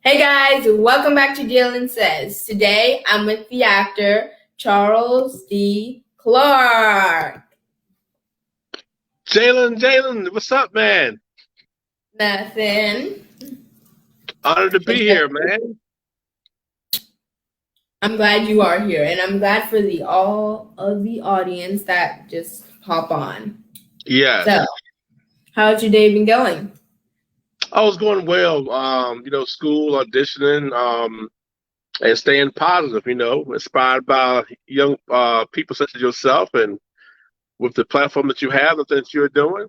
Hey guys, welcome back to JALEN Says. Today I'm with the actor Charles D. Clark. Jalen, what's up, man? Nothing. Honored to be here, man. I'm glad you are here, and I'm glad for the all of the audience that just hop on. So, Yes, how's your day been going? I was going well. School auditioning, and staying positive. Inspired by young people such as yourself, and with the platform that you have, and that you're doing.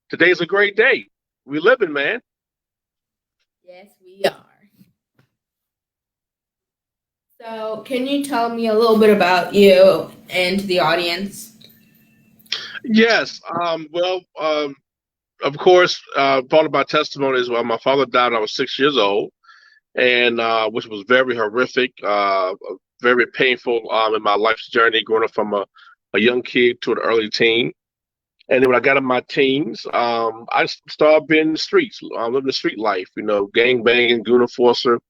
Today's a great day. We living, man. Yes, we are. So, can you tell me a little bit about you and the audience? Yes. Of course, part of my testimony is my father died when I was 6 years old, and which was very horrific, very painful in my life's journey, growing up from a young kid to an early teen. And then when I got in my teens, I started being in the streets, living the street life, gang banging, goon enforcer,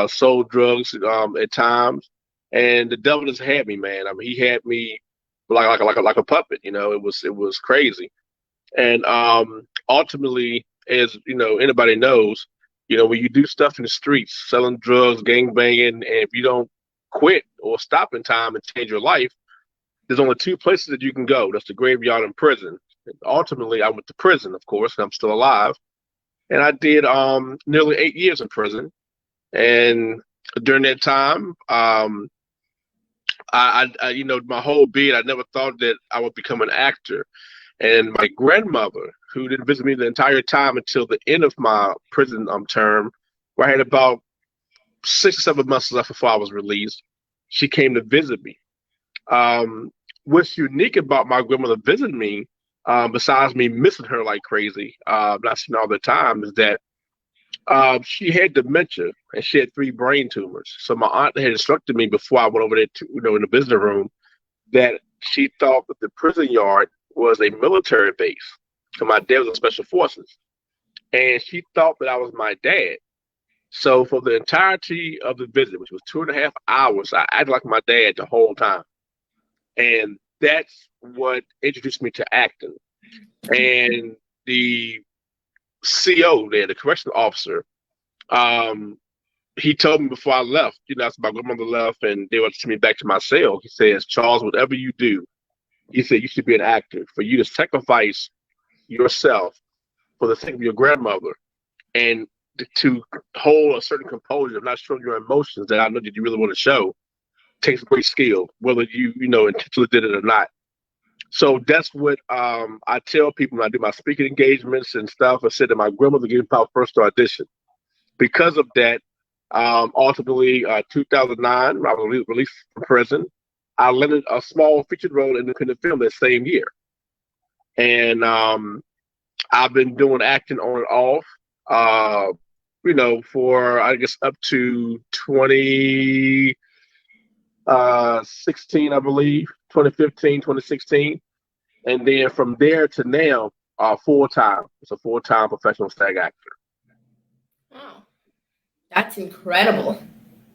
sold drugs at times. And the devil just had me, man. I mean, he had me like a puppet. It was crazy. And ultimately, as anybody knows, when you do stuff in the streets, selling drugs, gang banging, and if you don't quit or stop in time and change your life, there's only two places that you can go. That's the graveyard and prison. And ultimately, I went to prison, of course, and I'm still alive. And I did nearly 8 years in prison. And during that time, my whole being, I never thought that I would become an actor. And my grandmother, who didn't visit me the entire time until the end of my prison term, where I had about 6 or 7 months left before I was released, she came to visit me. What's unique about my grandmother visiting me, besides me missing her like crazy, not seeing her all the time, is that she had dementia and she had 3 brain tumors. So my aunt had instructed me before I went over there to, in the visitor room, that she thought that the prison yard was a military base. So my dad was in special forces, and she thought that I was my dad. So for the entirety of the visit, which was 2.5 hours, I acted like my dad the whole time, and that's what introduced me to acting. And the CO there, the correctional officer, um, he told me before I left, after my grandmother left and they were to send me back to my cell, he says, Charles, whatever you do, he said, you should be an actor. For you to sacrifice yourself for the sake of your grandmother and to hold a certain composure of not showing your emotions that I know that you really want to show takes great skill, whether you intentionally did it or not. So that's what I tell people when I do my speaking engagements and stuff. I said that my grandmother gave me my first audition. Because of that, ultimately, 2009, when I was released from prison, I landed a small featured role in independent film that same year. And I've been doing acting on and off, for I guess up to 2016, I believe, 2015, 2016. And then from there to now, full time. It's a full time professional SAG actor. Oh, that's incredible.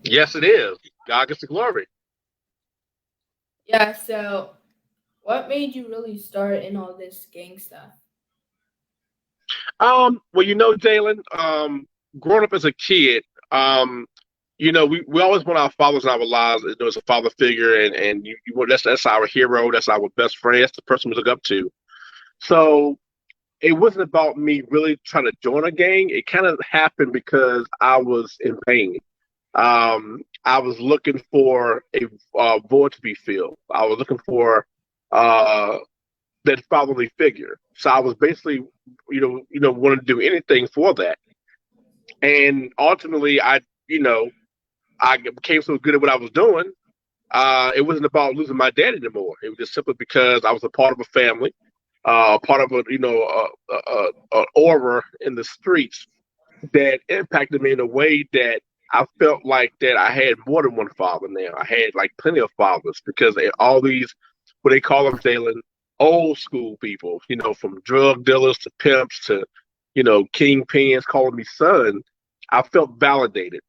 Yes, it is. God gets the glory. Yeah, so what made you really start in all this gang stuff? Well, Jalen, growing up as a kid, we always want our fathers in our lives. There's a father figure, and that's our hero. That's our best friend. That's the person we look up to. So it wasn't about me really trying to join a gang. It kind of happened because I was in pain. I was looking for a void to be filled. I was looking for uh, that fatherly figure. So I was basically, wanting to do anything for that. And ultimately, I became so good at what I was doing. It wasn't about losing my dad anymore. It was just simply because I was a part of a family, part of a aura in the streets that impacted me in a way that I felt like that I had more than one father now. I had like plenty of fathers because all these, what they call them, Jalen, old school people, from drug dealers to pimps to, kingpins calling me son. I felt validated.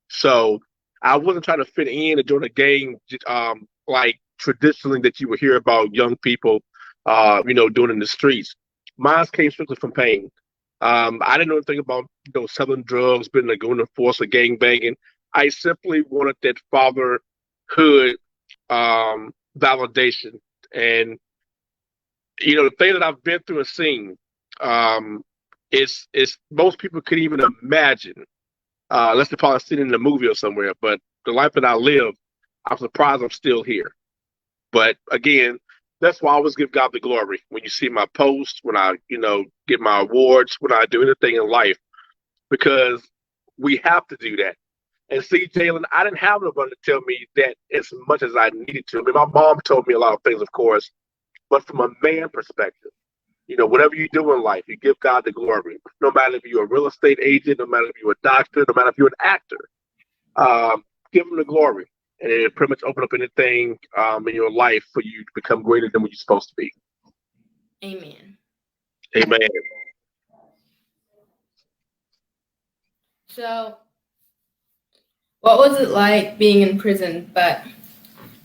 So I wasn't trying to fit in and join a gang like traditionally that you would hear about young people, doing in the streets. Mine came strictly from pain. I didn't know anything about selling drugs, being a going to force or gang banging. I simply wanted that fatherhood validation, and the thing that I've been through and seen, um, is most people could even imagine. Unless they probably seen it in a movie or somewhere. But the life that I live, I'm surprised I'm still here. But again, that's why I always give God the glory. When you see my posts, when I, get my awards, when I do anything in life, because we have to do that. And see, Jalen, I didn't have nobody to tell me that as much as I needed to. I mean, my mom told me a lot of things, of course, but from a man perspective, whatever you do in life, you give God the glory. No matter if you're a real estate agent, no matter if you're a doctor, no matter if you're an actor, give him the glory. And it pretty much open up anything in your life for you to become greater than what you're supposed to be. Amen. Amen. So, what was it like being in prison? But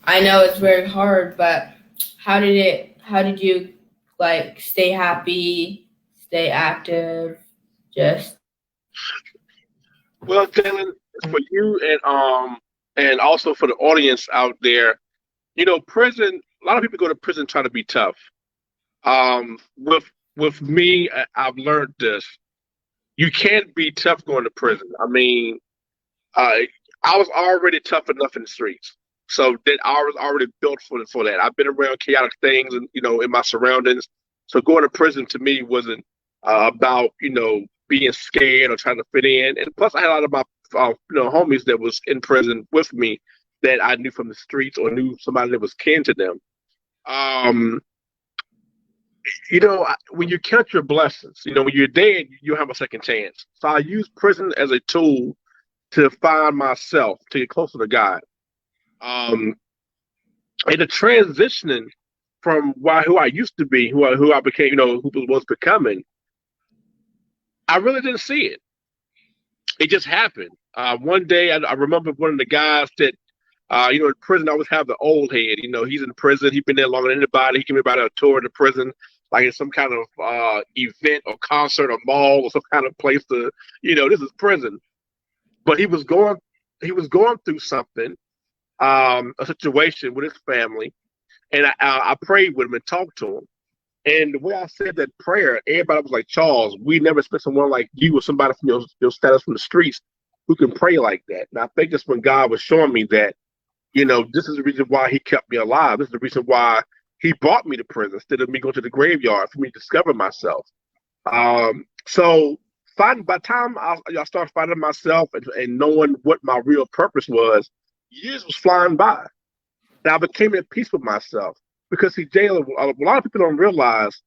I know it's very hard, but how did you like stay happy, stay active, just Well, Jalen, for you and also for the audience out there, prison. A lot of people go to prison trying to be tough. With me, I've learned this. You can't be tough going to prison. I mean, uh, I was already tough enough in the streets, so that I was already built for that. I've been around chaotic things, and in my surroundings. So going to prison to me wasn't about being scared or trying to fit in. And plus, I had a lot of my homies that was in prison with me that I knew from the streets or knew somebody that was kin to them. Um, when you count your blessings, when you're dead, you have a second chance. So I use prison as a tool to find myself, to get closer to God. Um, and the transitioning from who I used to be, who I became, who was becoming, I really didn't see it. It just happened. One day, I remember one of the guys that, in prison, I always have the old head. He's in prison. He's been there longer than anybody. He can be about a tour of the prison, like in some kind of event or concert or mall or some kind of place to, this is prison. But he was going through something, a situation with his family, and I prayed with him and talked to him. And the way I said that prayer, everybody was like, Charles, we never expect someone like you or somebody from your status from the streets who can pray like that. And I think that's when God was showing me that, this is the reason why he kept me alive. This is the reason why he brought me to prison instead of me going to the graveyard for me to discover myself. So by the time I started finding myself and knowing what my real purpose was, years was flying by. And I became at peace with myself. Because see, Jalen, a lot of people don't realize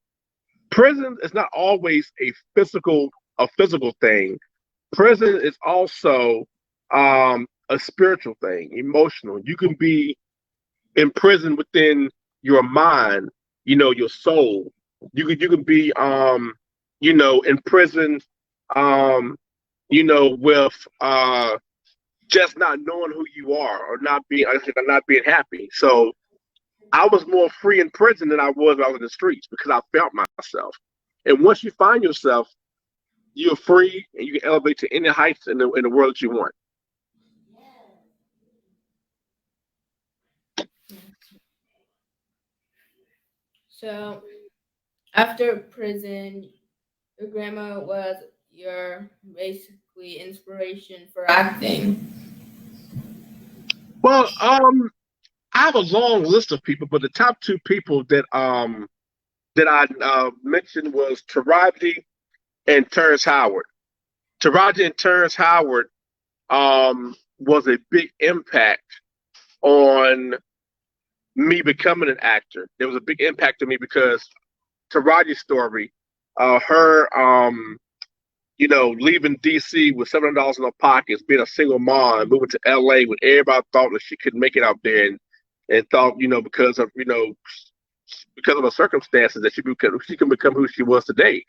prison is not always a physical thing. Prison is also a spiritual thing, emotional. You can be in prison within your mind, your soul. You can be in prison, with just not knowing who you are or not being happy. So I was more free in prison than I was out in the streets because I felt myself. And once you find yourself, you're free and you can elevate to any heights in the world that you want. so after prison, your grandma was your basically inspiration for acting. Well, I have a long list of people, but the top two people that I mentioned was Taraji and Terrence Howard. Taraji and Terrence Howard was a big impact on me becoming an actor. There was a big impact on me because Taraji's story, her leaving DC with $700 in her pockets, being a single mom, moving to LA when everybody thought that she couldn't make it out there, and thought because of her circumstances that she can become who she was today.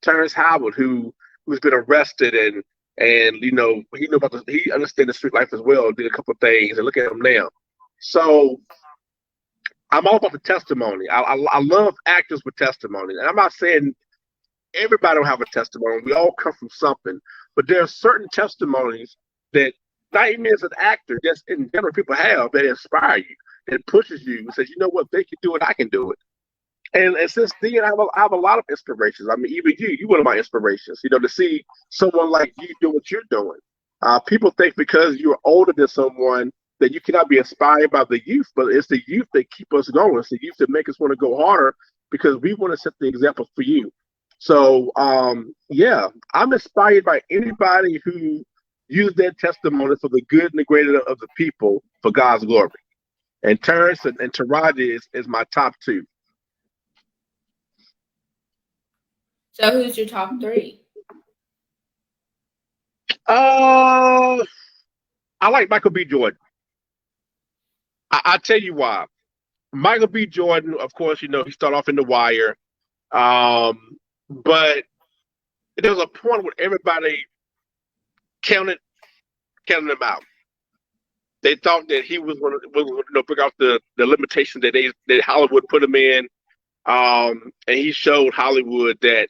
Terrence Howard, who's been arrested and and he understands the street life as well. Did a couple of things, and look at him now. So I'm all about the testimony. I love actors with testimony, and I'm not saying everybody don't have a testimony. We all come from something, but there are certain testimonies that not even as an actor, just in general, people have that inspire you, that pushes you, and says, you know what, they can do it, I can do it. And since then, I have a lot of inspirations. I mean, even you one of my inspirations. To see someone like you do what you're doing. People think because you're older than someone that you cannot be inspired by the youth, but it's the youth that keep us going. It's the youth that make us want to go harder because we want to set the example for you. So, yeah, I'm inspired by anybody who used their testimony for the good and the greater of the people for God's glory. And Terrence and Taraji is my top two. So who's your top three? I like Michael B. Jordan. I tell you why. Michael B. Jordan, of course, he started off in The Wire, but there was a point where everybody counted him out. They thought that he was going to figure out the limitation that Hollywood put him in, and he showed Hollywood that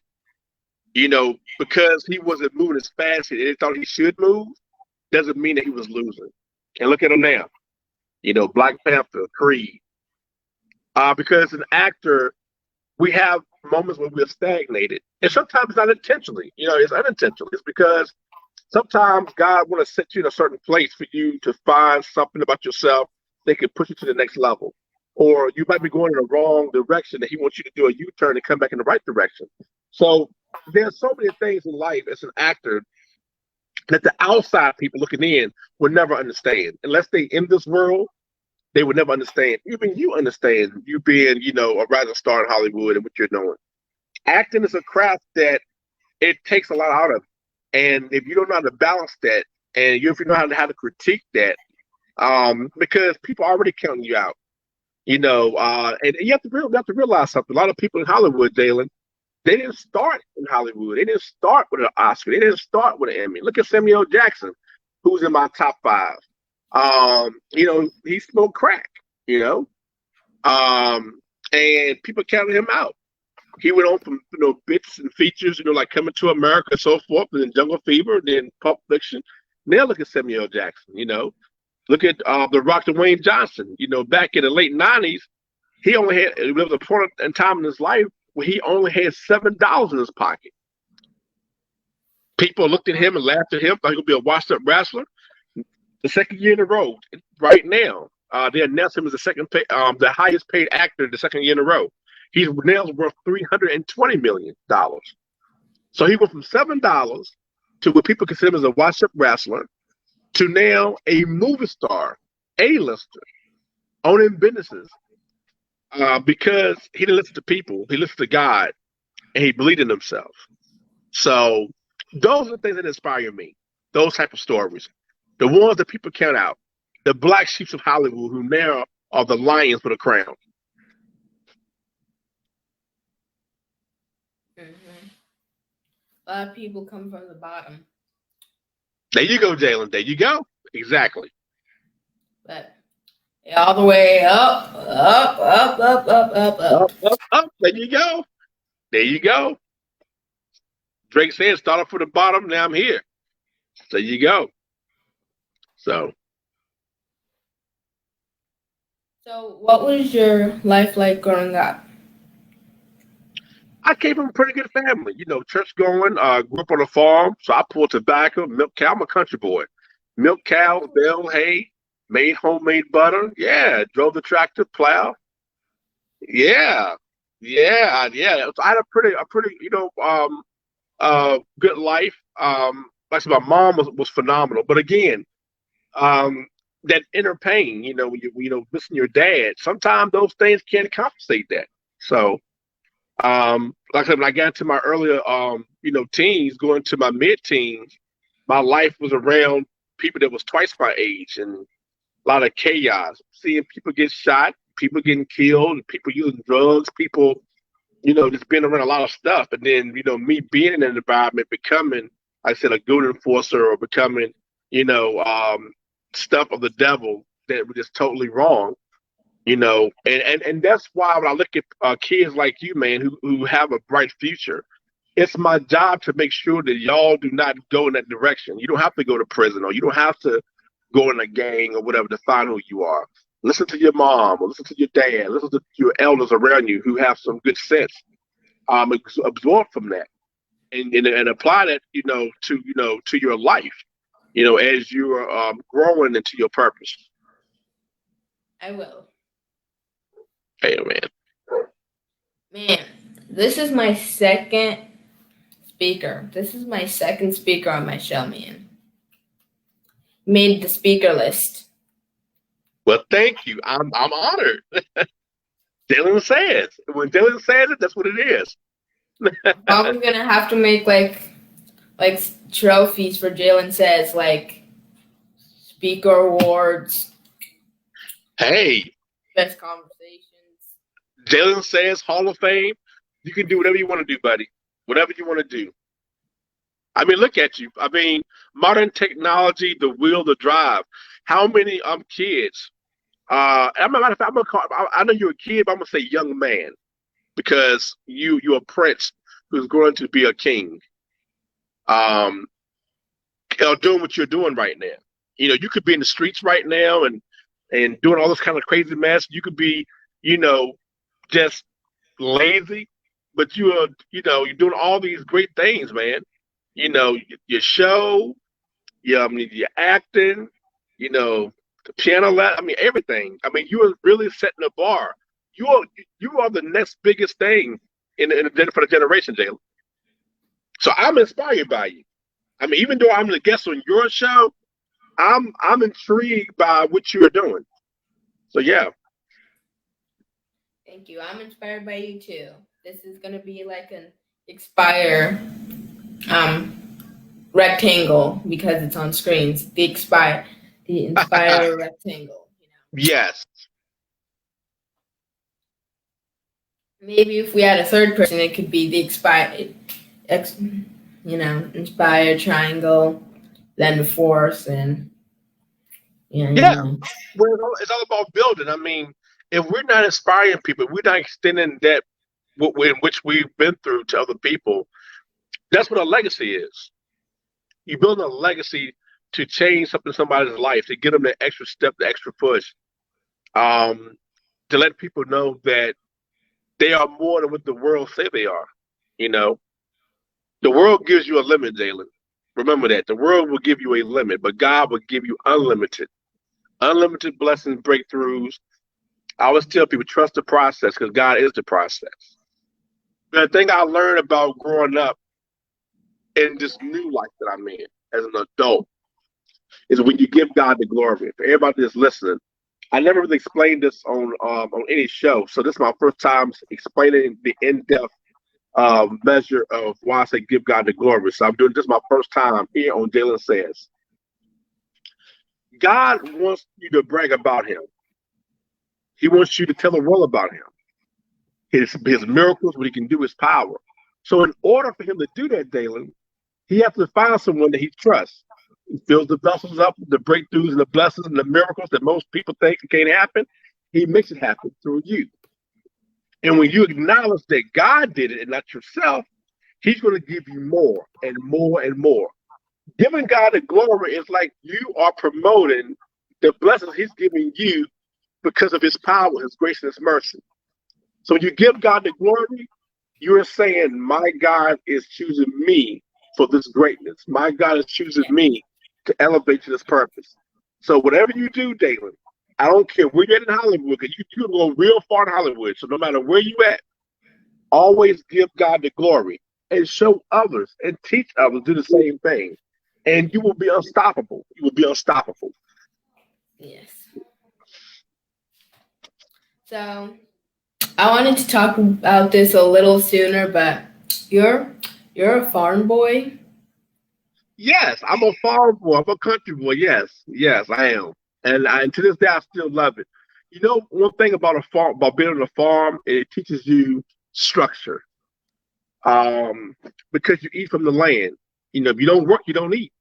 because he wasn't moving as fast as they thought he should move, doesn't mean that he was losing. And look at him now. Black Panther, Creed. Because an actor, we have moments when we're stagnated. And sometimes it's not intentionally. It's unintentional. It's because sometimes God want to set you in a certain place for you to find something about yourself that can push you to the next level. Or you might be going in the wrong direction and he wants you to do a U-turn and come back in the right direction. So there's so many things in life as an actor that the outside people looking in will never understand. Unless they in this world, they would never understand. Even you understand, you being, a rising star in Hollywood and what you're doing. Acting is a craft that it takes a lot out of. And if you don't know how to balance that, and if you know how to critique that, because people are already counting you out, and you have to realize something. A lot of people in Hollywood, Jalen, they didn't start in Hollywood. They didn't start with an Oscar. They didn't start with an Emmy. Look at Samuel Jackson, who's in my top five. He smoked crack, and people counted him out. He went on from bits and features, like Coming to America and so forth, and then Jungle Fever, and then Pulp Fiction. Now look at Samuel Jackson. Look at The Rock, Dwayne Johnson. Back in the late '90s, he only had there was a point in time in his life where he only had $7 in his pocket. People looked at him and laughed at him, thought he would be a washed-up wrestler. The second year in a row, right now, they announced him as the highest paid actor the second year in a row. He's now worth $320 million. So he went from $7 to what people consider as a washed-up wrestler to now a movie star, A-lister, owning businesses, because he didn't listen to people, he listened to God, and he believed in himself. So those are the things that inspire me, those type of stories. The ones that people count out, the black sheep of Hollywood who now are the lions with a crown. Mm-hmm. A lot of people come from the bottom. There you go, Jalen. There you go. Exactly. But all the way up, up, up, up, up, up, up. Up. There you go. There you go. Drake said, start off from the bottom, now I'm here. There you go. So what was your life like growing up? I came from a pretty good family, church going, grew up on a farm. So I pulled tobacco, milk cow. I'm a country boy. Milk cows, baled hay, made homemade butter. Yeah, drove the tractor, plow. Yeah, yeah. So I had a pretty, good life. Like I said, my mom was phenomenal. But again, that inner pain, when you missing your dad, sometimes those things can't compensate that. So, like I said, when I got into my earlier, teens, going to my mid-teens, my life was around people that was twice my age and a lot of chaos, seeing people get shot, people getting killed, people using drugs, people, just being around a lot of stuff. And then, me being in an environment, becoming like I said, a good enforcer or becoming, you know, stuff of the devil that was just totally wrong. And that's why when I look at kids like you, man, who have a bright future, it's my job to make sure that y'all do not go in that direction. You don't have to go to prison or you don't have to go in a gang or whatever to find who you are. Listen to your mom or listen to your dad, listen to your elders around you who have some good sense. Absorb from that and apply that, to your life, as you are growing into your purpose. I will. Hey, man. Man, this is my second speaker. This is my second speaker on my show, man. Made the speaker list. Well, thank you. I'm honored. Jalen says. When Jalen says it, that's what it is. Probably gonna have to make like trophies for Jalen says, like speaker awards, Hey, best conversations. Jalen says Hall of Fame. You can do whatever you want to do, buddy. Whatever you want to do. I mean, look at you. I mean, modern technology, the wheel, the drive. How many kids? I'm a matter of fact, I know you're a kid, but I'm gonna say young man because you're a prince who's going to be a king. Um, doing what you're doing right now. You could be in the streets right now and doing all this kind of crazy mess. You could be, you know, just lazy, but you're doing all these great things, man. Your show, your acting, you know, the piano. I mean, everything. I mean, you are really setting the bar. You are you are the next biggest thing for the generation, Jalen. So I'm inspired by you. I mean, even though I'm the guest on your show, I'm intrigued by what you're doing. So yeah. Thank you. I'm inspired by you too. This is gonna be like an expire um rectangle because it's on screens. The inspire rectangle. Yes. Maybe if we had a third person, it could be the inspire triangle, then the fourth, and Yeah. Well, it's all about building. I mean, if we're not inspiring people, we're not extending that in which we've been through to other people. That's what a legacy is. You build a legacy to change something in somebody's life, to get them the extra step, the extra push, um, to let people know that they are more than what the world say they are. You know, the world gives you a limit, Jalen. Remember that the world will give you a limit, but God will give you unlimited blessings, breakthroughs. I always tell people trust the process because God is the process. The thing I learned about growing up in this new life that I'm in as an adult is when you give God the glory. For everybody that's listening, I never really explained this on any show, so this is my first time explaining the in-depth measure of why I say give God the glory. So I'm doing this my first time here on Jalen Says. God wants you to brag about Him. He wants you to tell the world about Him, His miracles, what He can do, His power. So in order for Him to do that, Jalen, He has to find someone that He trusts. He fills the vessels up with the breakthroughs and the blessings and the miracles that most people think can't happen. He makes it happen through you. And when you acknowledge that God did it and not yourself, He's going to give you more and more and more. Giving God the glory is like you are promoting the blessings He's giving you because of His power, His grace, and His mercy. So when you give God the glory, you're saying, my God is choosing me for this greatness. My God is choosing me to elevate to this purpose. So whatever you do, Dalen, I don't care where you're at in Hollywood, because you can go real far in Hollywood. So no matter where you at, always give God the glory and show others and teach others to do the same thing. And you will be unstoppable. You will be unstoppable. Yes. So I wanted to talk about this a little sooner, but you're a farm boy. Yes, I'm a farm boy. I'm a country boy. Yes, I am. And to this day, I still love it. You know, one thing about a farm, about building a farm, it teaches you structure. Um, because you eat from the land. If you don't work, you don't eat.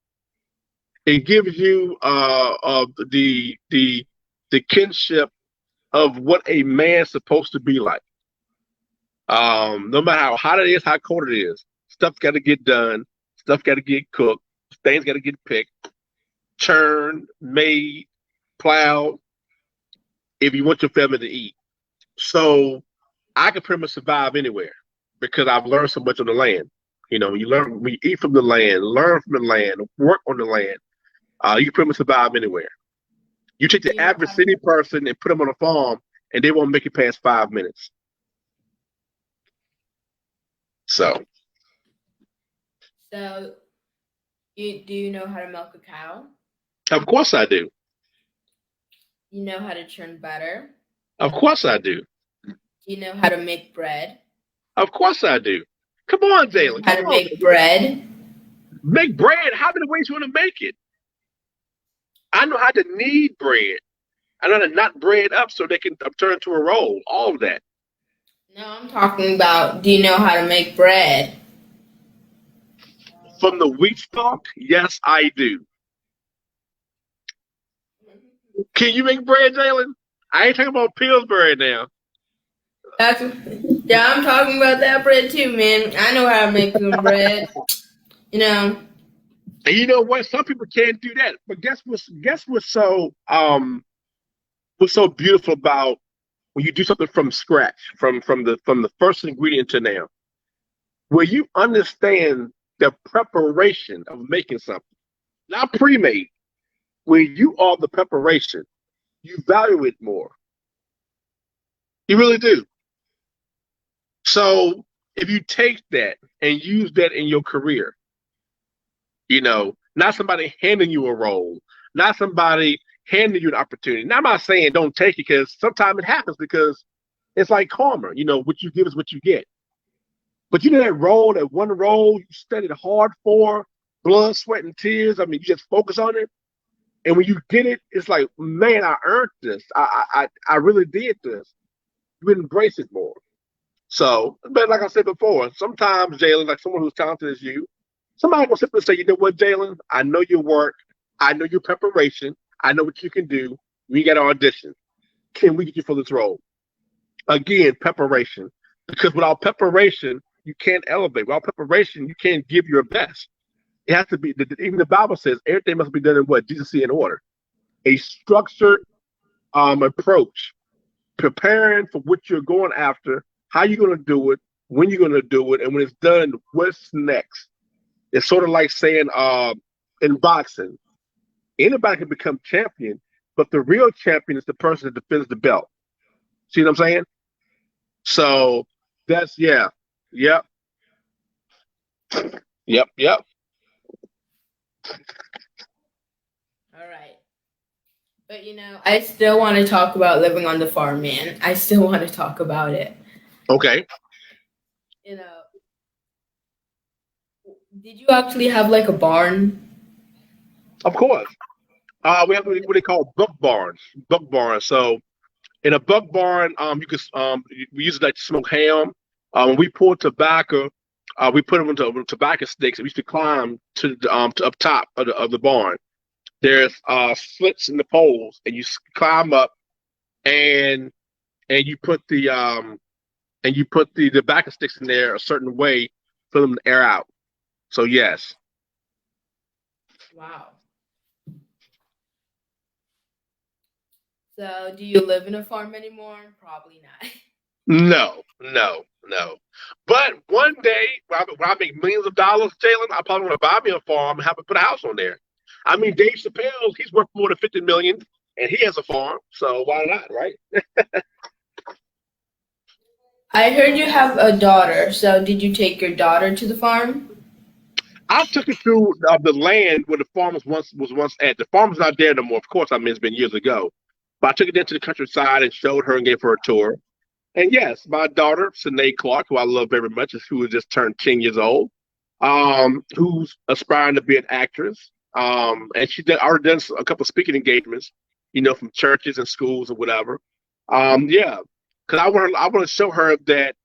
It gives you the kinship of what a man's supposed to be like. No matter how hot it is, how cold it is, stuff's got to get done. Stuff got to get cooked. Things got to get picked, churned, made, plowed. If you want your family to eat, so I can pretty much survive anywhere because I've learned so much on the land. You learn, we eat from the land, learn from the land, work on the land. You can pretty much survive anywhere. You take Do the you know average how to, city person and put them on a farm, and they won't make it past 5 minutes. So, so do you know how to milk a cow? of course I do. You know how to churn butter? Of course I do. Do you know how to make bread? Of course I do. Come on, Do you know Jalen. how Come to on. make bread? Make bread. How many ways you want to make it? I know how to knead bread. I know how to knot bread up so they can turn into a roll. All of that. No, I'm talking about, do you know how to make bread? From the wheat stalk, yes, I do. Can you make bread, Jalen? I ain't talking about Pillsbury now. That's yeah, I'm talking about that bread too, man. I know how to make some bread. You know, And you know what? Some people can't do that. But what's so beautiful about when you do something from scratch, from the first ingredient to now, where you understand the preparation of making something, not pre-made, where you are the preparation, you value it more. You really do. So if you take that and use that in your career, not somebody handing you a role, not somebody handing you an opportunity. Now, I'm not saying don't take it because sometimes it happens because it's like karma. What you give is what you get. But that one role you studied hard for, blood, sweat, and tears. I mean, you just focus on it. And when you get it, it's like, man, I earned this. I really did this. You embrace it more. So, but like I said before, sometimes, Jalen, like someone who's talented as you, somebody will simply say, you know what, Jalen, I know your work. I know your preparation. I know what you can do. We got to audition. Can we get you for this role? Again, preparation. Because without preparation, you can't elevate. Without preparation, you can't give your best. It has to be, even the Bible says, everything must be done in what? Decency and order. A structured approach, preparing for what you're going after, how you're going to do it, when you're going to do it, and when it's done, what's next? It's sort of like saying in boxing, anybody can become champion, but the real champion is the person that defends the belt. See what I'm saying? So that's, yeah, yep, yep. all right. But I still want to talk about living on the farm, man. I still want to talk about it. Okay, You know, did you actually have like a barn? of course. We have what they call buck barns. Buck barns. So in a buck barn, we use it like to smoke ham. When we pour tobacco, we put them into tobacco sticks. And we used to climb to up top of the barn. There's slits in the poles, and you climb up, and and you put the tobacco sticks in there a certain way for them to air out. So yes, Wow. So, do you live in a farm anymore? Probably not. no. But one day, when I make millions of dollars, Jalen, I probably want to buy me a farm and have to put a house on there. I mean, Dave Chappelle, he's worth more than 50 million, and he has a farm. So why not, right? I heard you have a daughter. So, did you take your daughter to the farm? I took it to the land where the farm was once at. The farm's not there no more. Of course, I mean it's been years ago. But I took it into the countryside and showed her and gave her a tour. And yes, my daughter, Sinead Clark, who I love very much, who has just turned 10 years old, who's aspiring to be an actress. And she did already done a couple of speaking engagements, from churches and schools or whatever. Yeah, because I want to show her that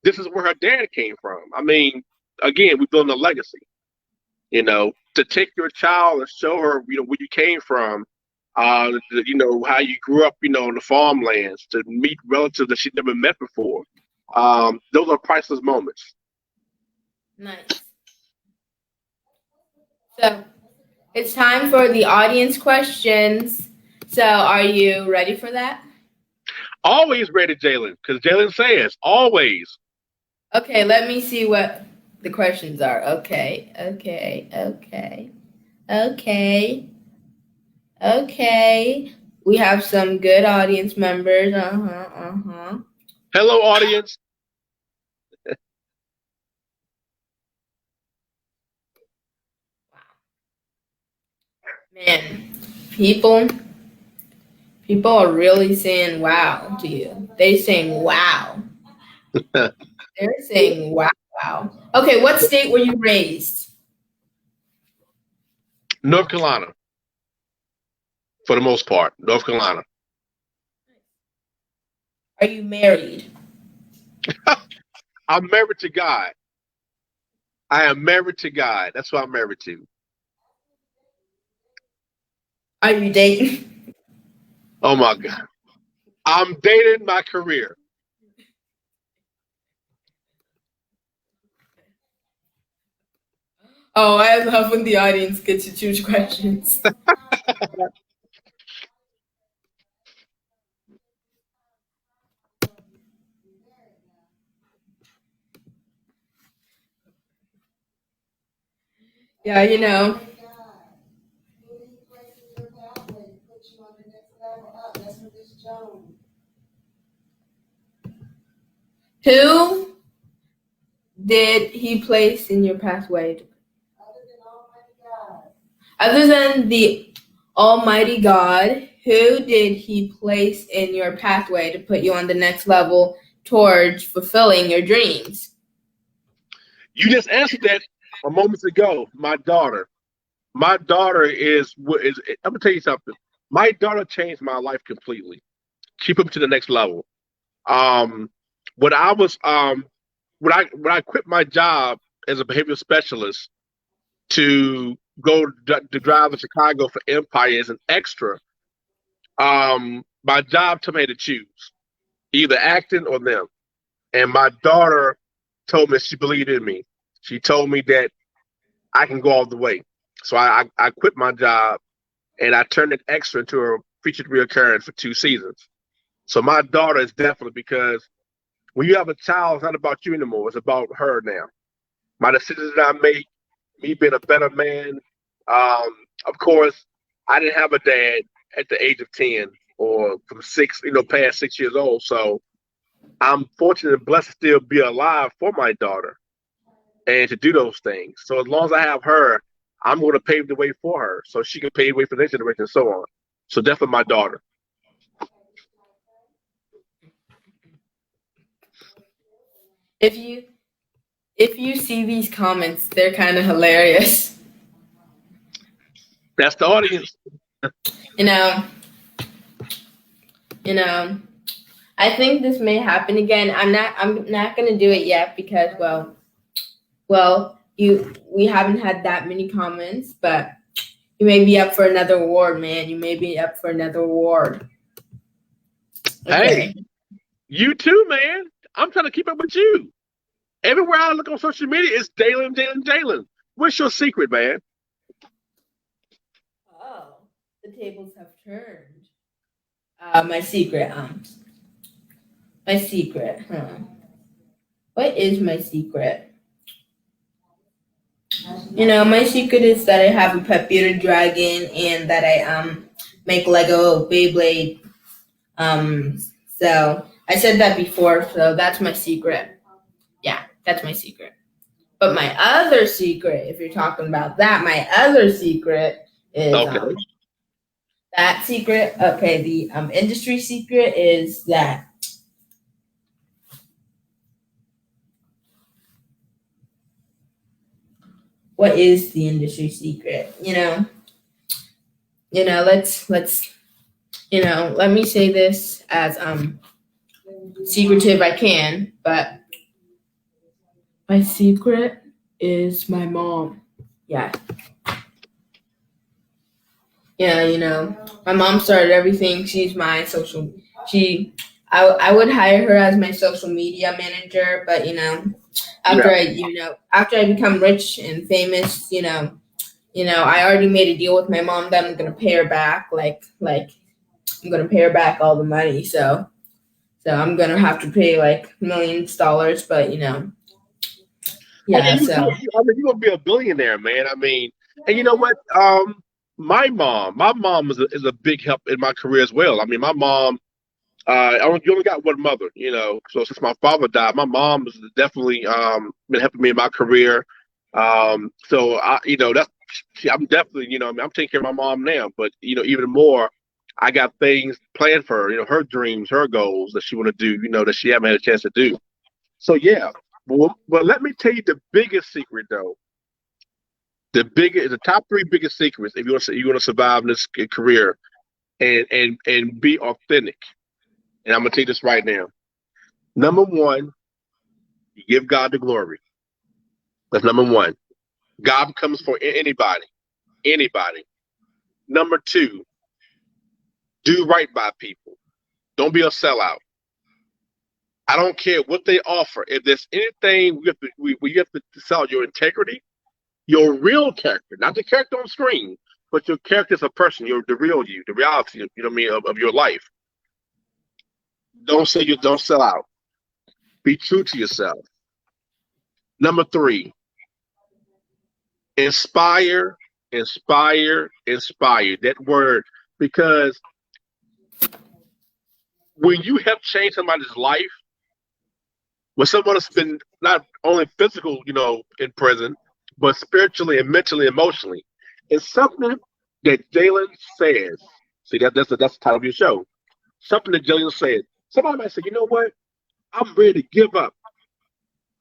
this is where her dad came from. I mean, again, we're building a legacy. To take your child and show her, where you came from, how you grew up, on the farmlands, to meet relatives that she never met before. Those are priceless moments. Nice. So it's time for the audience questions. So are you ready for that? Always ready, Jalen, because Jalen says always. Okay, let me see what the questions are. Okay. We have some good audience members. Hello, audience. Man, people are really saying wow to you. They saying wow. They're saying wow. Okay, what state were you raised? North Carolina, for the most part. North Carolina. Are you married? I'm married to God. I am married to God. That's what I'm married to. Are you dating? Oh my God. I'm dating my career. Oh, I love when the audience gets to choose questions. Yeah, who did he place in your pathway? Other than the Almighty God, who did he place in your pathway to put you on the next level towards fulfilling your dreams? You just answered that a moment ago. My daughter. My daughter is. I'm gonna tell you something. My daughter changed my life completely. She put me to the next level. Um, when I was when I quit my job as a behavioral specialist to go to drive to Chicago for Empire as an extra, my job told me I had to choose either acting or them. And my daughter told me she believed in me. She told me that I can go all the way. So I quit my job and I turned an extra into a featured reoccurring for 2 seasons. So my daughter is definitely, because when you have a child, it's not about you anymore. It's about her now. My decisions that I make, me being a better man. Of course, I didn't have a dad at the age of 10 or from six, past 6 years old. So I'm fortunate and blessed to still be alive for my daughter and to do those things. So as long as I have her, I'm going to pave the way for her so she can pave the way for the next generation and so on. So definitely my daughter. If you see these comments, they're kind of hilarious. That's the audience. You know, you know. I think this may happen again. I'm not gonna do it yet because we haven't had that many comments, but you may be up for another award, man. You may be up for another award. Hey, Okay. you too, man. I'm trying to keep up with you. Everywhere I look on social media, it's Jalen, Jalen, Jalen. What's your secret, man? Oh, the tables have turned. My secret. My secret. What is my secret? My secret is that I have a pet bearded dragon and that I make Lego Beyblade. So I said that before, so that's my secret. Yeah, that's my secret. But my other secret, if you're talking about that, my other secret is Okay. that secret. Okay, the industry secret is that what is the industry secret? Let's let me say this as secretive I can, but my secret is my mom. yeah, my mom started everything. She's my social. She, I would hire her as my social media manager, but Yeah. after I become rich and famous, I already made a deal with my mom that I'm gonna pay her back, like I'm gonna pay her back all the money. So I'm gonna have to pay like millions of dollars, but Oh yeah, yeah. So I mean, you're gonna be a billionaire, man. I mean, and you know what? My mom is a big help in my career as well. I mean, my mom, you only got one mother, So since my father died, my mom has definitely been helping me in my career. So I'm definitely, I mean, I'm taking care of my mom now, but even more, I got things planned for her. Her dreams, her goals that she want to do, that she haven't had a chance to do. So yeah, but let me tell you the biggest secret though. The top three biggest secrets if you want to survive in this career and be authentic. And I'm gonna tell you this right now. Number one, you give God the glory. That's number one. God comes for anybody, anybody. Number two, do right by people. Don't be a sellout. I don't care what they offer. If there's anything you have to sell your integrity, your real character, not the character on screen, but your character as a person, the real you, the reality, what I mean, of your life. Don't sell out. Be true to yourself. Number three, inspire, inspire, inspire. That word, because when you help change somebody's life, when someone has been not only physical, in prison, but spiritually and mentally, emotionally, it's something that Jalen says. See, that's the title of your show. Something that Jalen said. Somebody might say, you know what? I'm ready to give up.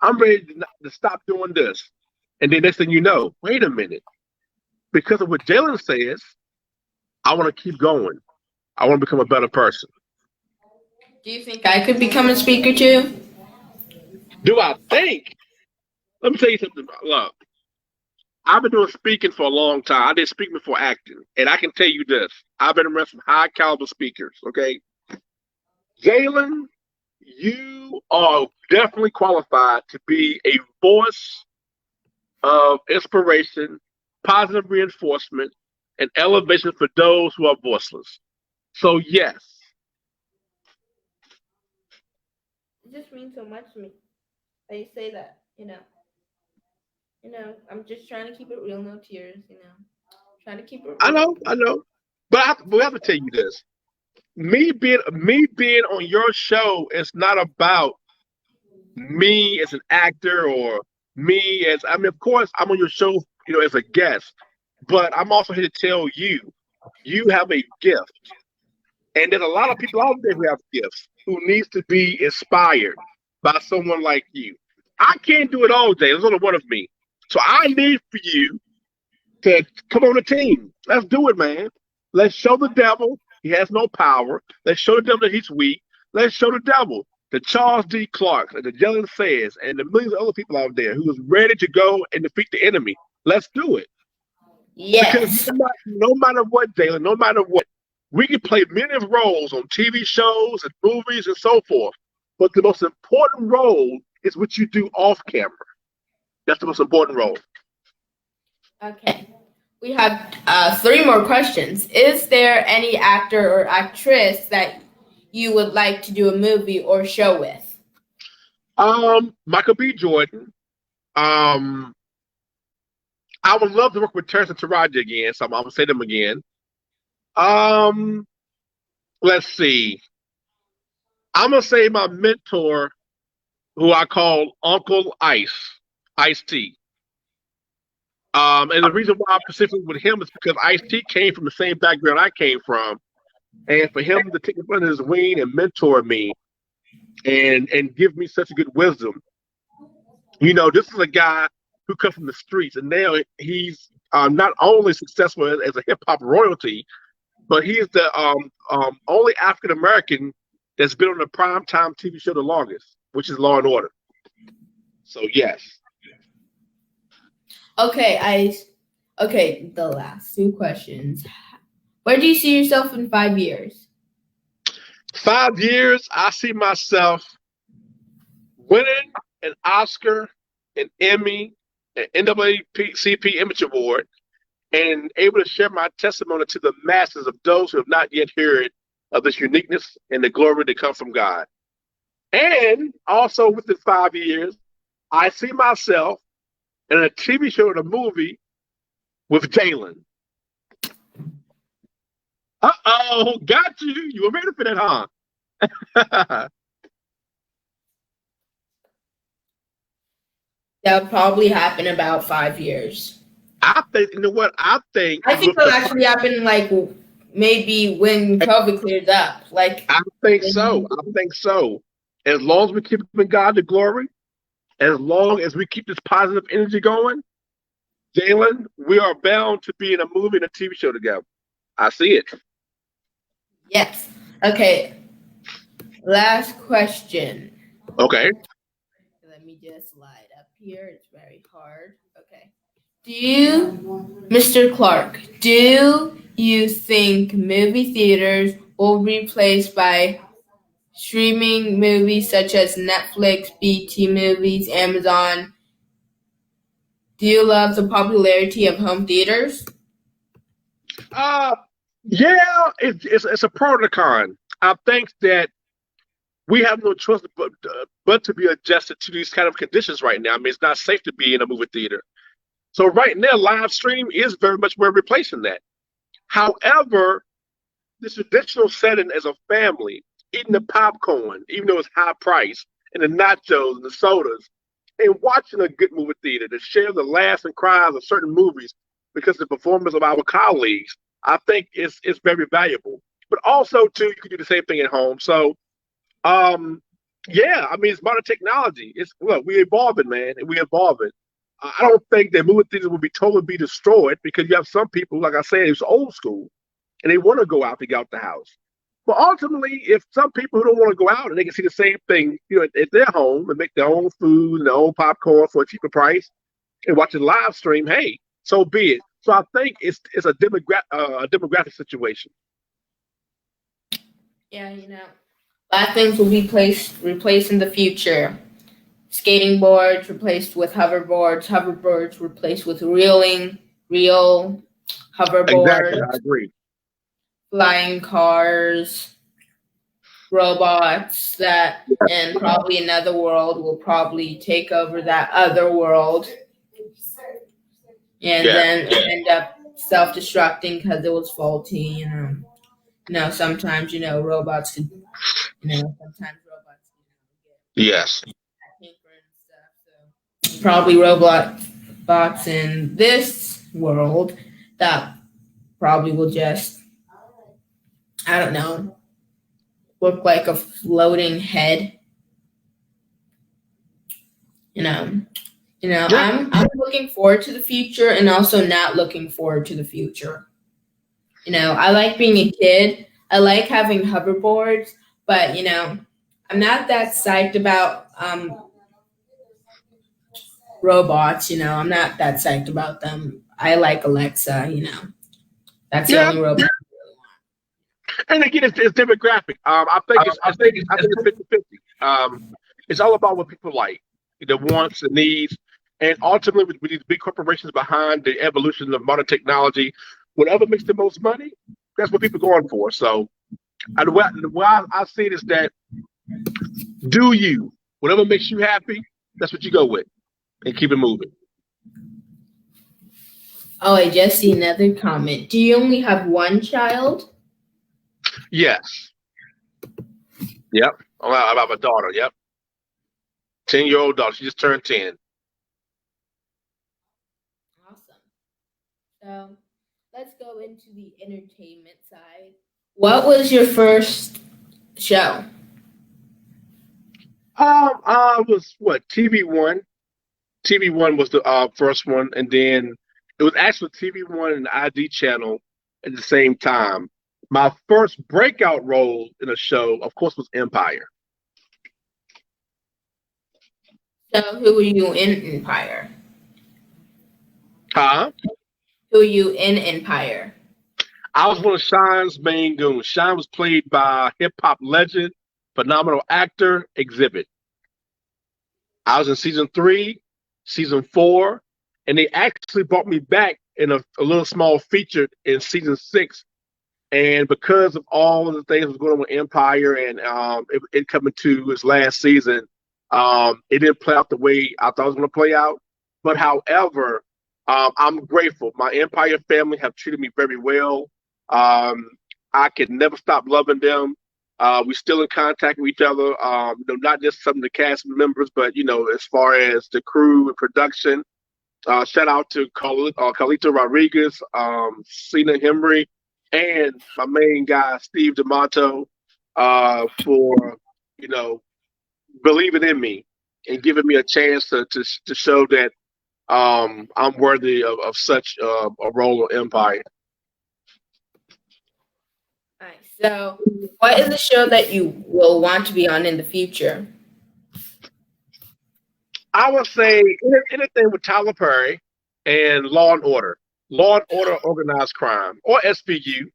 I'm ready to stop doing this. And then next thing you know, wait a minute. Because of what Jalen says, I want to keep going. I want to become a better person. do you think I could become a speaker too? Do I think? Let me tell you something. Look, I've been doing speaking for a long time. I did speaking before acting. And I can tell you this. I've been around some high caliber speakers, okay? Jalen, you are definitely qualified to be a voice of inspiration, positive reinforcement, and elevation for those who are voiceless. So, yes, It just means so much to me that you say that. I'm just trying to keep it real, no tears. Trying to keep it real. I know. But I have to tell you this. Me being on your show is not about me as an actor or me as I mean, of course, I'm on your show, as a guest, but I'm also here to tell you, you have a gift, and there's a lot of people out there who have gifts who needs to be inspired by someone like you. I can't do it all day. There's only one of me, so I need for you to come on the team. Let's do it, man. Let's show the devil he has no power. Let's show the devil that he's weak. Let's show the devil that Charles D. Clark, that the Jalen says, and the millions of other people out there who is ready to go and defeat the enemy. Let's do it. Because Yes. no matter what, Jalen, no matter what, we can play many roles on TV shows and movies and so forth. But the most important role is what you do off camera. That's the most important role. Okay. We have three more questions. Is there any actor or actress that you would like to do a movie or show with? Michael B. Jordan. Um, I would love to work with Terrence and Taraji again, so I'm gonna say them again. Um, let's see. I'm gonna say my mentor, who I call Uncle Ice, Ice T. And the reason why I'm specifically with him is because Ice T came from the same background I came from, and for him to take it under his wing and mentor me and give me such a good wisdom. This is a guy who comes from the streets, and now he's not only successful as a hip hop royalty, but he's the only African American that's been on a primetime TV show the longest, which is Law and Order. So yes, Okay, Ice. Okay, the last two questions. Where do you see yourself in 5 years? 5 years, I see myself winning an Oscar, an Emmy, an NAACP Image Award, and able to share my testimony to the masses of those who have not yet heard of this uniqueness and the glory that comes from God. And also within 5 years, I see myself in a TV show and a movie with JALEN. Uh-oh, got you. You were ready for that, huh? That'll probably happen in about 5 years. I think, you know what? I think I think with it'll the, actually happen like maybe when COVID clears up. Like I think so. when, I think so. As long as we keep giving God the glory, as long as we keep this positive energy going, Jalen, we are bound to be in a movie and a TV show together. I see it. yes. Okay. Last question. Okay. Let me just slide up here. It's very hard. Okay. Mr. Clark, do you think movie theaters will be replaced by streaming movies such as Netflix, BT Movies, Amazon? Do you love the popularity of home theaters? Uh, yeah, it's a pro and a con. I think that we have no choice but to be adjusted to these kind of conditions right now. I mean, it's not safe to be in a movie theater. So right now, live stream is very much we're replacing that. However, the traditional setting as a family, eating the popcorn, even though it's high price, and the nachos and the sodas, and watching a good movie theater to share the laughs and cries of certain movies because of the performance of our colleagues, I think it's very valuable. But also too, you can do the same thing at home. So yeah, I mean it's modern technology. It's look, we're evolving, man, and we're evolving. I don't think that movie theaters will be totally be destroyed because you have some people, like I said, it's old school and they want to go out to get out the house. But ultimately, if some people who don't want to go out and they can see the same thing, at their home and make their own food and their own popcorn for a cheaper price and watch a live stream, hey, so be it. So I think it's a demographic situation. Yeah, a lot of things will be replaced in the future. Skating boards replaced with hoverboards, hoverboards replaced with real Exactly, hoverboards, I agree. flying cars, robots that and probably another world will probably take over that other world and Yeah, then end up self-destructing because it was faulty, sometimes robots could sometimes robots yes, get hampered and stuff. So probably robots in this world that probably will just, I don't know, look like a floating head. You know, yeah, I'm looking forward to the future and also not looking forward to the future. I like being a kid. I like having hoverboards, but I'm not that psyched about robots. I'm not that psyched about them. I like Alexa. That's the yeah. only robot. And again, it's demographic. I think it's 50-50. It's all about what people like, the wants, the needs, and ultimately with these big corporations behind the evolution of modern technology, whatever makes the most money, that's what people are going for. So, the way I see it is that do you whatever makes you happy, that's what you go with, and keep it moving. Oh, I just see another comment. Do you only have one child? Yes. Yep. About my daughter. Yep. 10-year-old daughter. She just turned 10. Awesome. So let's go into the entertainment side. What was your first show? I was what TV1. TV1 was the first one, and then it was actually TV1 and the ID channel at the same time. My first breakout role in a show, of course, was Empire. So who were you in Empire? Huh? who you in Empire? I was one of Shine's main goons. Shine was played by hip hop legend, phenomenal actor, Exhibit. I was in season 3, season 4, and they actually brought me back in a little small feature in season 6. And because of all of the things that was going on with Empire and it coming to its last season, it didn't play out the way I thought it was going to play out. But however, I'm grateful. My Empire family have treated me very well. Um, I can never stop loving them. We're still in contact with each other. Not just some of the cast members, but as far as the crew and production. Shout out to Carlito Rodriguez, Cena Henry, and my main guy Steve D'Amato for you know believing in me and giving me a chance to show that I'm worthy of such a role of Empire. Nice. So, what is a show that you will want to be on in the future? I would say anything with Tyler Perry and Law and Order, Organized Crime, or SVU.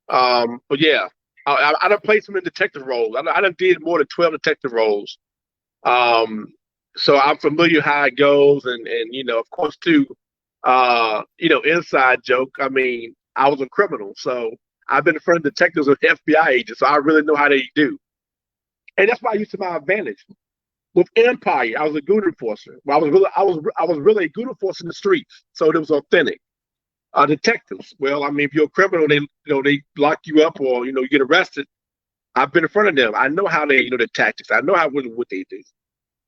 But yeah, I done played some in detective roles. I done did more than 12 detective roles. Um, so I'm familiar how it goes, and of course too, inside joke. I mean, I was a criminal, so I've been in front of detectives and FBI agents, so I really know how they do, and that's why I used to my advantage. With Empire, I was a goon enforcer. Well, I was really a goon enforcer in the streets, so it was authentic. Detectives, well, I mean, if you're a criminal, they lock you up or you get arrested. I've been in front of them. I know how they the tactics. I know how what they do.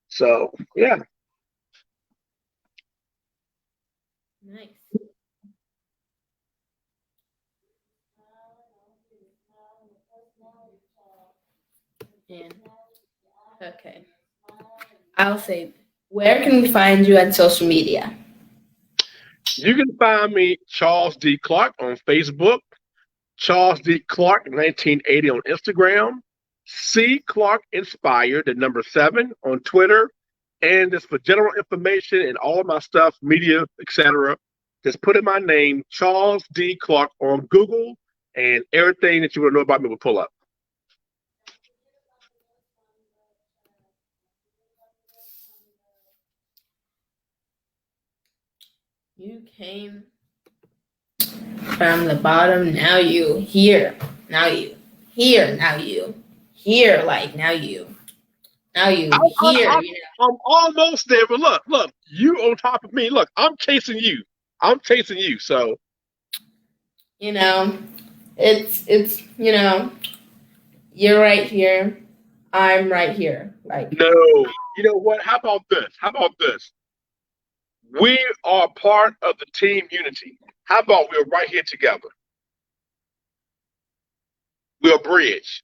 So yeah, Nice. And okay, I'll say, where can we find you on social media? you can find me Charles D. Clark on Facebook, Charles D. Clark 1980 on Instagram, C. Clark Inspired, the number 7 on Twitter, and just for general information and all of my stuff, media, etc. Just put in my name, Charles D. Clark, on Google, and everything that you want to know about me will pull up. You came from the bottom. Now you here. Now you here. Now you here. Like now you I'm, I'm, here. I'm, I'm almost there, but look, you on top of me. Look, I'm chasing you. I'm chasing you. So You know, it's you're right here. I'm right here. Like no, you know what? How about this? How about this? We are part of the team unity. How about we're right here together? We're a bridge,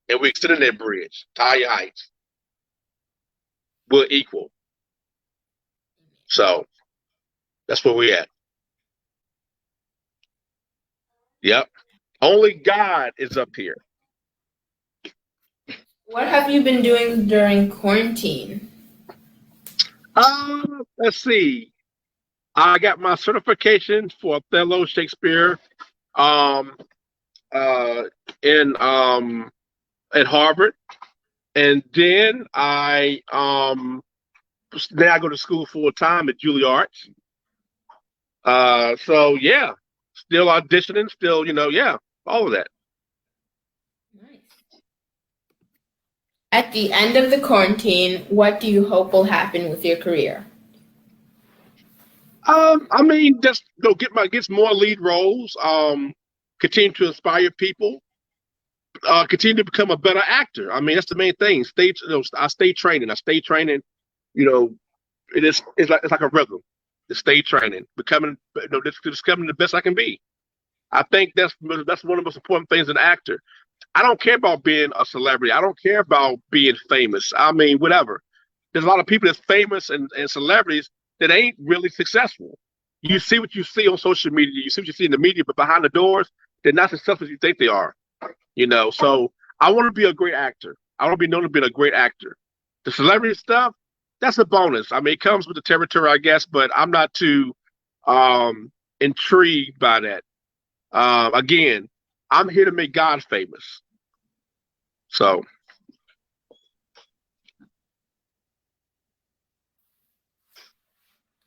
and we're extending that bridge to higher heights. We're equal. So that's where we're at. Yep. Only God is up here. what have you been doing during quarantine? Let's see. I got my certification for Othello Shakespeare um, uh, in at Harvard, and then now I go to school full time at Juilliard. So yeah, still auditioning, still yeah, all of that. Nice. At the end of the quarantine, what do you hope will happen with your career? I mean, just get some more lead roles. Continue to inspire people. Continue to become a better actor. I mean, that's the main thing. I stay training. I stay training. You know, it's like a rhythm. To stay training, just becoming the best I can be. I think that's one of the most important things as an actor. I don't care about being a celebrity. I don't care about being famous. I mean, whatever. There's a lot of people that's famous and celebrities that ain't really successful. You see what you see on social media. You see what you see in the media, but behind the doors, they're not successful as you think they are. So I want to be a great actor. I want to be known to be a great actor. The celebrity stuff, that's a bonus. I mean, it comes with the territory, I guess, but I'm not too. intrigued by that. Again, I'm here to make God famous. So,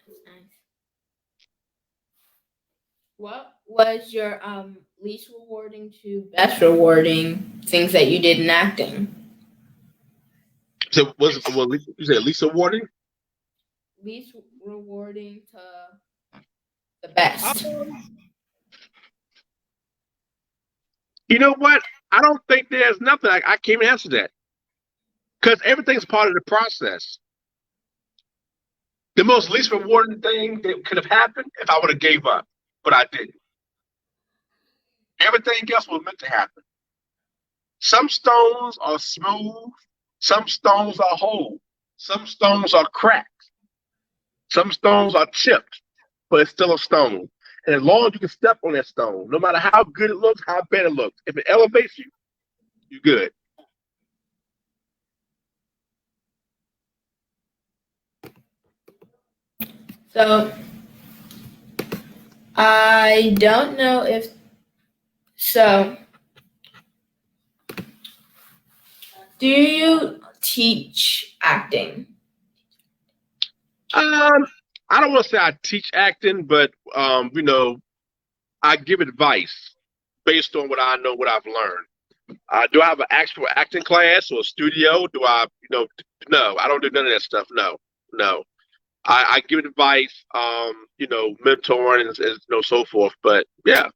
Nice. What was your least rewarding to best rewarding things that you did in acting? so you said Lisa Warning? Least rewarding to the best. You know what? I don't think there's nothing. I can't answer that because everything's part of the process. The most least rewarding thing that could have happened if I would have gave up, but I didn't. Everything else was meant to happen. Some stones are smooth, some stones are whole, some stones are cracked, some stones are chipped, but it's still a stone. And as long as you can step on that stone, no matter how good it looks, how bad it looks, if it elevates you, you're good. So I don't know if so. Do you teach acting? Um, I don't want to say I teach acting, but I give advice based on what I know, what I've learned. Do I have an actual acting class or a studio? Do I, no, I don't do none of that stuff. No, no. I give advice, mentoring and so forth. But yeah.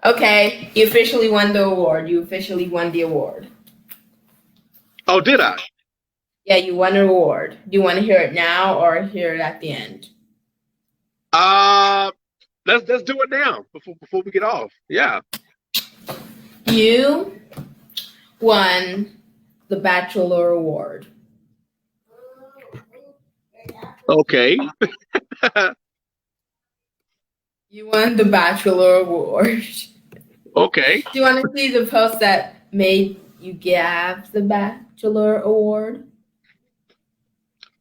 Okay, you officially won the award. You officially won the award. Oh, did I? Yeah, you won an award. Do you want to hear it now or hear it at the end? Uh, let's do it now before we get off. Yeah. You won the Bachelor Award. Okay. You won the Bachelor Award. Okay. Do you want to see the post that made you get the Bachelor Award?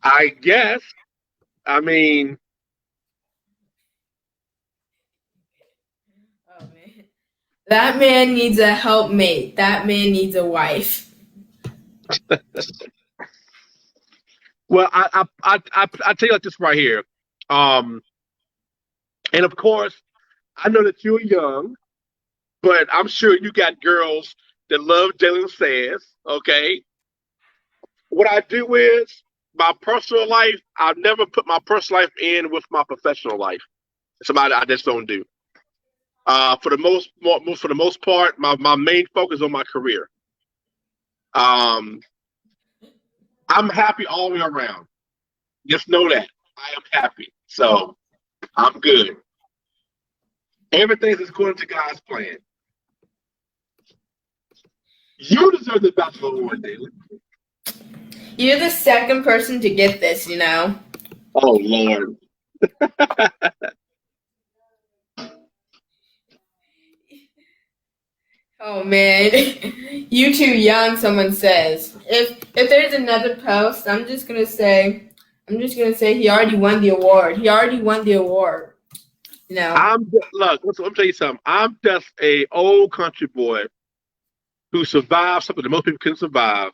I guess. I mean, Oh man, that man needs a helpmate. That man needs a wife. well, I tell you like this right here. Um, and of course, I know that you're young, but I'm sure you got girls that love Jalen says. Okay. What I do is my personal life. I've never put my personal life in with my professional life. Somebody I just don't do. For the most part, my main focus on my career. Um, I'm happy all the way around. Just know that I am happy. So I'm good. Everything is according to God's plan. You deserve the Bachelor Award, David. You're the second person to get this, you know. Oh Lord. Oh man, you too young. Someone says. If there's another post, I'm just gonna say he already won the award. He already won the award. You know. Look. Let me tell you something. I'm just a old country boy who survived something that most people can survive,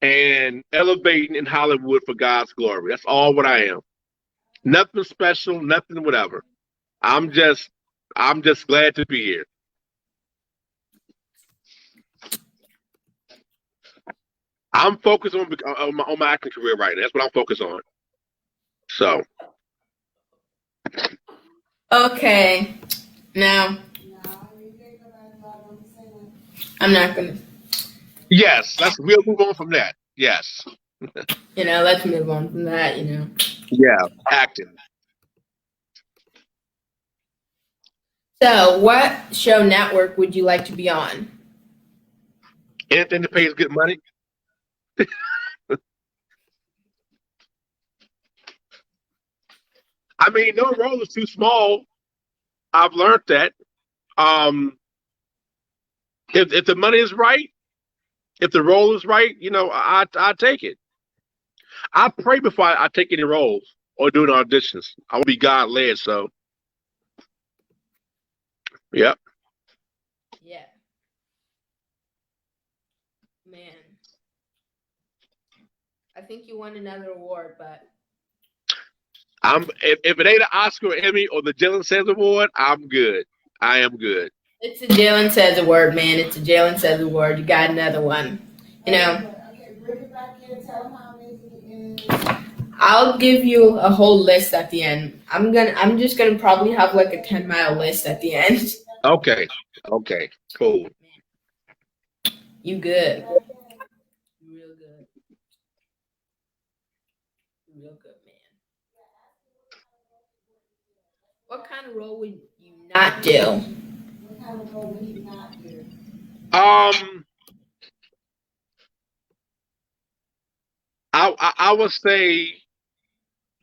and elevating in Hollywood for God's glory. That's all what I am. Nothing special. Nothing whatever. I'm just I'm just glad to be here. I'm focused on my acting career right now. That's what I'm focused on. So Okay. Now I'm not gonna. yes, we'll move on from that. Yes. Let's move on from that. Yeah. Acting. So, what show network would you like to be on? Anything that pays good money. I mean, no role is too small. I've learned that. Um, if the money is right, if the role is right, I take it. I pray before I take any roles. or doing auditions. I want to be God led. So, yep. Yeah, man. I think you won another award, but If it ain't an Oscar or Emmy or the Jalen Says Award, I'm good. I am good. it's a Jalen Says Award, man. It's a Jalen Says Award. You got another one. You know. Okay, bring it back in. Tell them how amazing it is. I'll give you a whole list at the end. I'm just gonna probably have like a 10-mile list at the end. Okay. Okay. Cool. You good. Real good. Real good, man. What kind of role would you not do? What kind of role would you not do? I would say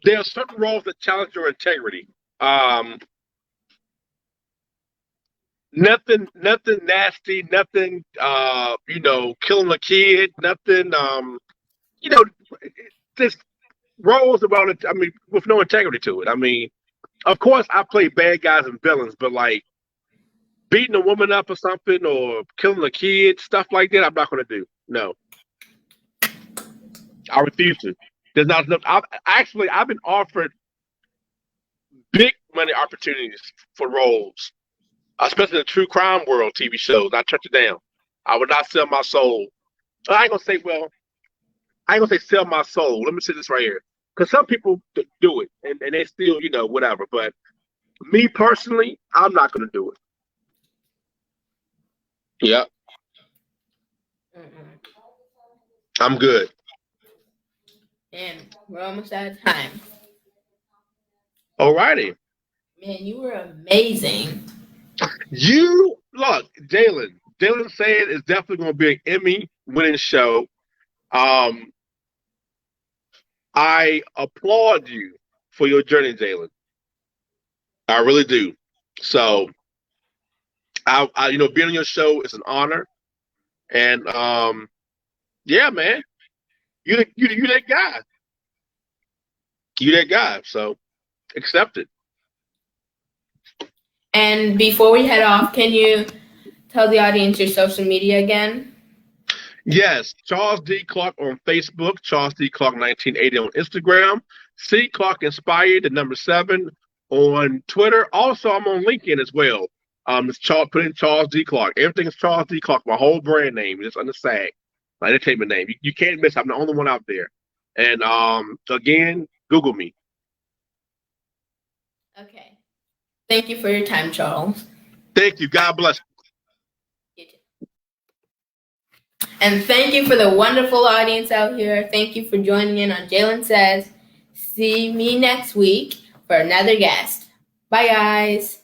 there are certain roles that challenge your integrity. Nothing nasty, nothing killing a kid, nothing you know, just roles about it. I mean, with no integrity to it. I mean, of course, I play bad guys and villains, but like beating a woman up or something or killing a kid, stuff like that, I'm not going to do. No, I refuse to. There's not enough. I've been offered big money opportunities for roles, especially in the true crime world TV shows. I turned it down. I would not sell my soul. I ain't gonna say, well, I ain't gonna say sell my soul. Let me say this right here. Because some people do it and they still, whatever. But me personally, I'm not gonna do it. Yeah, Mm-mm. I'm good. And we're almost out of time. Alrighty. Man, you were amazing. You look, Jalen. Jalen said it's definitely gonna be an Emmy winning show. Um, I applaud you for your journey, Jalen. I really do. So being on your show is an honor. And yeah, man, you that guy. You that guy. So accept it. And before we head off, can you tell the audience your social media again? Yes, Charles D. Clark on Facebook, Charles D. Clark 1980 on Instagram, C. Clark Inspired, the number 7 on Twitter. Also, I'm on LinkedIn as well. It's Charles, put in Charles D. Clark. Everything is Charles D. Clark, my whole brand name, just on the SAG, my entertainment name. You can't miss. I'm the only one out there. And again, Google me. Okay. Thank you for your time, Charles. Thank you. God bless. You too. And thank you for the wonderful audience out here. Thank you for joining in on Jalen Says. See me next week for another guest. Bye, guys.